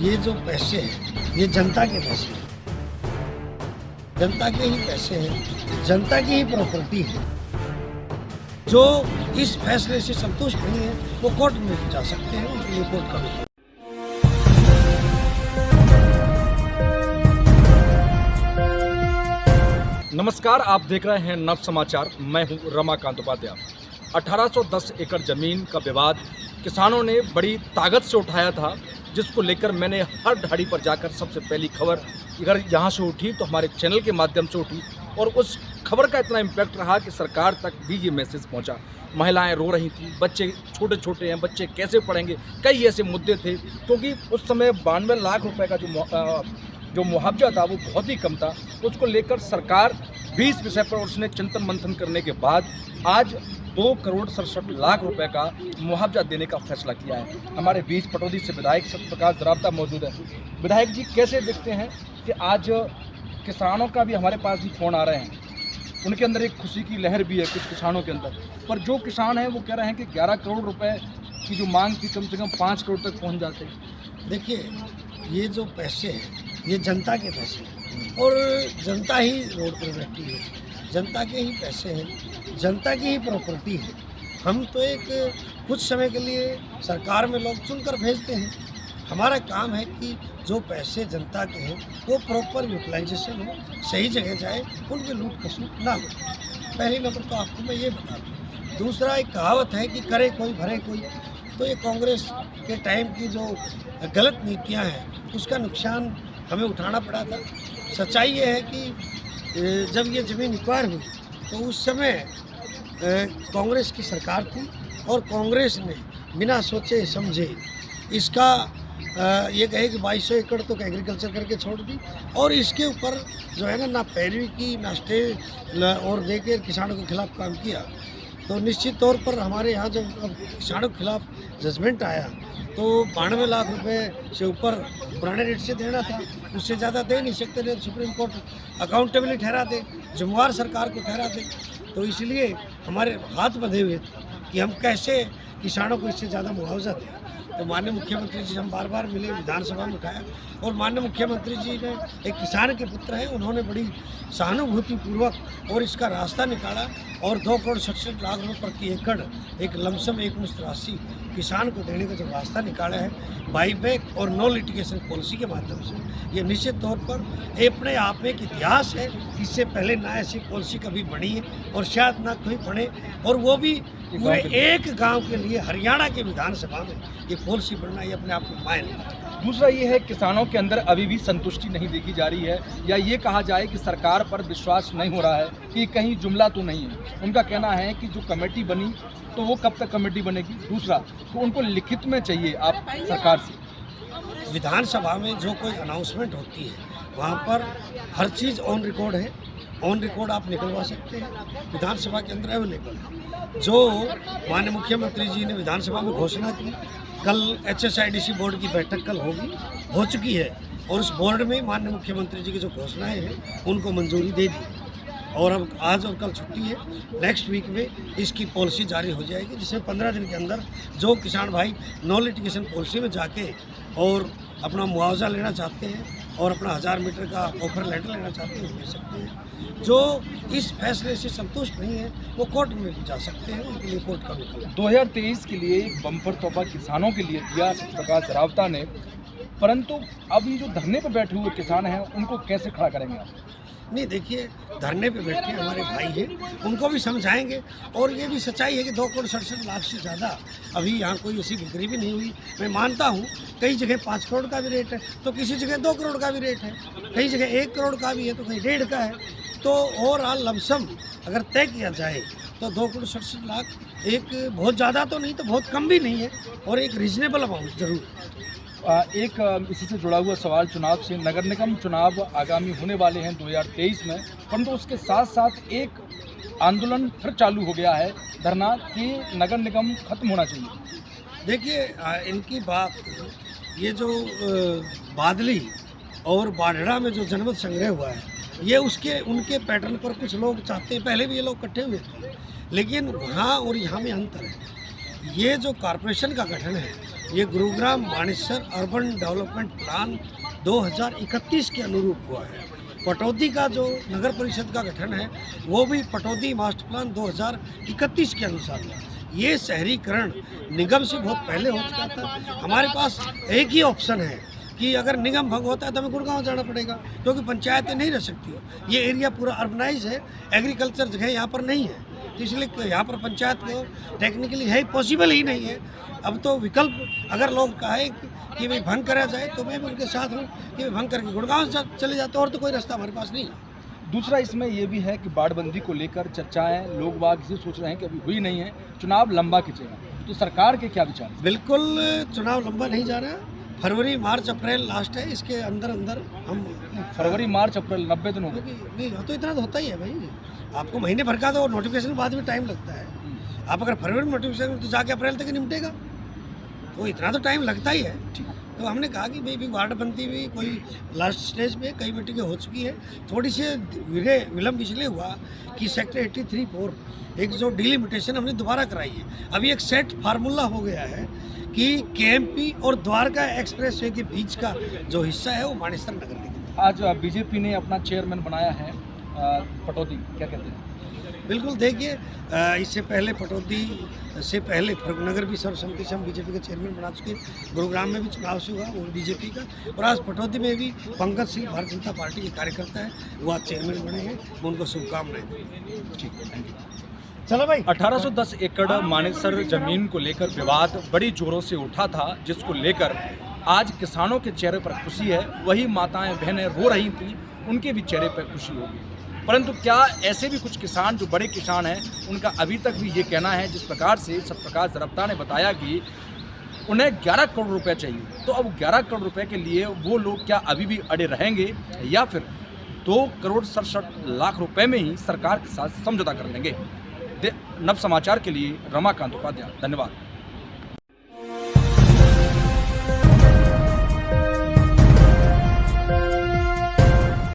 ये जो पैसे हैं ये जनता के पैसे हैं, जनता के ही पैसे हैं, जनता की ही प्रॉपर्टी है। जो इस फैसले से संतुष्ट नहीं है वो कोर्ट में जा सकते हैं, उनके लिए कोर्ट का भी। नमस्कार, आप देख रहे हैं नव समाचार। मैं हूं रमाकांत उपाध्याय। 1810 एकड़ ज़मीन का विवाद किसानों ने बड़ी ताकत से उठाया था, जिसको लेकर मैंने हर ढाड़ी पर जाकर सबसे पहली खबर अगर यहाँ से उठी तो हमारे चैनल के माध्यम से उठी, और उस खबर का इतना इम्पैक्ट रहा कि सरकार तक भी ये मैसेज पहुँचा। महिलाएं रो रही थी, बच्चे छोटे छोटे हैं, बच्चे कैसे पढ़ेंगे, कई ऐसे मुद्दे थे। क्योंकि उस समय 92 लाख रुपए का जो मुआवजा था वो बहुत ही कम था। उसको लेकर सरकार भी इस विषय पर उसने चिंतन मंथन करने के बाद आज 2,67,00,000 रुपए का मुआवजा देने का फैसला किया है। हमारे बीच पटौदी से विधायक सत्यप्रकाश जरावता मौजूद है। विधायक जी, कैसे देखते हैं कि आज किसानों का भी हमारे पास भी फ़ोन आ रहे हैं, उनके अंदर एक खुशी की लहर भी है कुछ किसानों के अंदर, पर जो किसान हैं वो कह रहे हैं कि 11 करोड़ रुपए की जो मांग थी कम से कम 5 करोड़ तक पहुँच जाते हैं। देखिए, ये जो पैसे हैं ये जनता के पैसे हैं और जनता ही रोड पर बैठी है, जनता के ही पैसे हैं, जनता की ही प्रॉपर्टी है। हम तो एक कुछ समय के लिए सरकार में लोग चुनकर भेजते हैं। हमारा काम है कि जो पैसे जनता के हैं वो प्रॉपर यूटिलाइजेशन हो, सही जगह जाए, उनकी लूट खसूट ना हो। पहली नंबर तो आपको मैं ये बता दूँ। दूसरा, एक कहावत है कि करे कोई भरे कोई। तो ये कांग्रेस के टाइम की जो गलत नीतियां हैं उसका नुकसान हमें उठाना पड़ा था। सच्चाई ये है कि जब ये ज़मीन एक्वायर हुई तो उस समय कांग्रेस की सरकार थी और कांग्रेस ने बिना सोचे समझे इसका ये कहे कि 2200 एकड़ तो एग्रीकल्चर करके छोड़ दी, और इसके ऊपर जो है ना पैरवी की, ना स्टे और देकर किसानों के खिलाफ काम किया। तो निश्चित तौर पर हमारे यहाँ जब किसानों के खिलाफ जजमेंट आया तो 92 लाख रुपए से ऊपर पुराने रेट से देना था, उससे ज़्यादा दे नहीं सकते थे। सुप्रीम कोर्ट अकाउंटेबली ठहरा दे, जिम्मेवार सरकार को ठहरा दे। तो इसलिए हमारे हाथ बंधे हुए थे कि हम कैसे किसानों को इससे ज़्यादा मुआवजा दें। तो माननीय मुख्यमंत्री जी हम बार बार मिले, विधानसभा में उठाया, और माननीय मुख्यमंत्री जी ने, एक किसान के पुत्र हैं, उन्होंने बड़ी सहानुभूतिपूर्वक और इसका रास्ता निकाला और 2,67,00,000 रुपये प्रति एकड़ एक लमसम एक मुश्त राशि किसान को देने का जो रास्ता निकाला है बाईबैक और नो लिटिगेशन पॉलिसी के माध्यम से, ये निश्चित तौर पर अपने आप में एक इतिहास है। इससे पहले ना ऐसी पॉलिसी कभी बनी है और शायद ना कोई बने, और वो भी पूरे एक गांव के लिए हरियाणा के विधानसभा में ये पॉलिसी बनना, ये अपने आप में मायने। दूसरा ये है, किसानों के अंदर अभी भी संतुष्टि नहीं देखी जा रही है, या ये कहा जाए कि सरकार पर विश्वास नहीं हो रहा है कि कहीं जुमला तो नहीं है। उनका कहना है कि जो कमेटी बनी तो वो कब तक कमेटी बनेगी। दूसरा, तो उनको लिखित में चाहिए आप सरकार से। विधानसभा में जो कोई अनाउंसमेंट होती है वहाँ पर हर चीज़ ऑन रिकॉर्ड है, ऑन रिकॉर्ड आप निकलवा सकते हैं, विधानसभा के अंदर अवेलेबल है। जो माननीय मुख्यमंत्री जी ने विधानसभा में घोषणा की, कल HSIDC बोर्ड की बैठक कल हो चुकी है, और उस बोर्ड में माननीय मुख्यमंत्री जी की जो घोषणाएं हैं उनको मंजूरी दे दी, और अब आज और कल छुट्टी है। नेक्स्ट वीक में इसकी पॉलिसी जारी हो जाएगी, जिसमें 15 दिन के अंदर जो किसान भाई नो लिटिगेशन पॉलिसी में जाके और अपना मुआवजा लेना चाहते हैं और अपना 1000 मीटर का ऑफर लेटर लेना चाहते हैं, ले सकते हैं। जो इस फैसले से संतुष्ट नहीं है वो कोर्ट में भी जा सकते हैं, उनके लिए कोर्ट का विकल्प है। 2023 के लिए एक बम्पर तोहफा किसानों के लिए दिया सत्यप्रकाश जरावता ने, परंतु अब ये जो धरने पर बैठे हुए किसान हैं उनको कैसे खड़ा करेंगे आप? नहीं, देखिए, धरने पे बैठे हमारे भाई हैं, उनको भी समझाएंगे, और ये भी सच्चाई है कि 2,67,00,000 से ज़्यादा अभी यहाँ कोई ऐसी बिक्री भी नहीं हुई। मैं मानता हूँ कई जगह 5 करोड़ का भी रेट है, तो किसी जगह 2 करोड़ का भी रेट है, कई जगह 1 करोड़ का भी है, तो कहीं 1.5 का है। तो ओवरऑल लमसम अगर तय किया जाए तो 2,67,00,000 एक बहुत ज़्यादा तो नहीं, तो बहुत कम भी नहीं है, और एक रीजनेबल अमाउंट जरूर। एक इसी से जुड़ा हुआ सवाल चुनाव से, नगर निगम चुनाव आगामी होने वाले हैं 2023 में, परंतु उसके साथ साथ एक आंदोलन फिर चालू हो गया है, धरना, कि नगर निगम खत्म होना चाहिए। देखिए, इनकी बात, ये जो बादली और बाढ़ड़ा में जो जनमत संग्रह हुआ है, ये उनके पैटर्न पर कुछ लोग चाहते हैं। पहले भी ये लोग इकट्ठे हुए थे, लेकिन वहाँ और यहाँ में अंतर है। ये जो कॉरपोरेशन का गठन है ये Gurugram Manesar urban development plan 2031 के अनुरूप हुआ है। पटौदी का जो नगर परिषद का गठन है वो भी पटौदी मास्टर प्लान 2031 के अनुसार हुआ। ये शहरीकरण निगम से बहुत पहले हो चुका था। हमारे पास एक ही ऑप्शन है कि अगर निगम भंग होता है तो हमें गुड़गांव जाना पड़ेगा, क्योंकि पंचायतें नहीं रह सकती हो। ये एरिया पूरा अर्बनाइज है, एग्रीकल्चर जगह यहाँ पर नहीं है, तो इसलिए यहाँ पर पंचायत को टेक्निकली है पॉसिबल ही नहीं है। अब तो विकल्प अगर लोग कहे कि भाई भंग करा जाए तो मैं भी उनके साथ हूँ कि भाई भंग करके गुड़गांव चले जाते, और तो कोई रास्ता हमारे पास नहीं है। दूसरा इसमें ये भी है कि बाड़बंदी को लेकर चर्चाएं लोग बाग इसे सोच रहे हैं कि अभी हुई नहीं है, चुनाव लंबा खिंचेगा, तो सरकार के क्या विचार हैं? बिल्कुल चुनाव लंबा नहीं जा रहा, फरवरी मार्च अप्रैल लास्ट है, इसके अंदर अंदर हम फरवरी मार्च अप्रैल 90 दिन हो गए। नहीं तो इतना तो होता ही है भाई। आपको महीने भर का तो नोटिफिकेशन बाद में टाइम लगता है। आप अगर फरवरी में नोटिफिकेशन तो जाके अप्रैल तक निपटेगा, तो इतना तो टाइम लगता ही है। तो हमने कहा कि भाई वार्डबंदी भी कोई लास्ट स्टेज पे कई मीटिंगें हो चुकी है। थोड़ी सी विलम्ब इसलिए हुआ कि सेक्टर 83(4) एक जो डिलिमिटेशन हमने दोबारा कराई है। अभी एक सेट फार्मूला हो गया है कि केएमपी और द्वारका एक्सप्रेसवे के बीच का जो हिस्सा है वो मानेसर नगर निगम। आज बीजेपी ने अपना चेयरमैन बनाया है पटौदी, क्या कहते हैं? बिल्कुल, देखिए इससे पहले पटौदी से पहले फर्रुखनगर भी सर्वसम्मति से हम बीजेपी का चेयरमैन बना चुके हैं। गुरुग्राम में भी चुनाव से हुआ वो बीजेपी का, और आज पटौदी में भी पंकज सिंह भारतीय जनता पार्टी के कार्यकर्ता है, वो आज चेयरमैन बने हैं। मैं उनको शुभकामनाएं देंगे। ठीक है, थैंक यू। चलो भाई। 1810 एकड़ मानेसर जमीन को लेकर विवाद बड़ी जोरों से उठा था, जिसको लेकर आज किसानों के चेहरे पर खुशी है। वही माताएं बहनें रो रही थी, उनके भी चेहरे पर खुशी होगी। परंतु क्या ऐसे भी कुछ किसान जो बड़े किसान हैं, उनका अभी तक भी ये कहना है, जिस प्रकार से सतप्रकाश जरप्ता ने बताया कि उन्हें 11 करोड़ रुपए चाहिए, तो अब 11 करोड़ रुपए के लिए वो लोग क्या अभी भी अड़े रहेंगे, या फिर 2 करोड़ 67 लाख रुपए में ही सरकार के साथ समझौता कर लेंगे? नव समाचार के लिए रमाकांत उपाध्याय, धन्यवाद।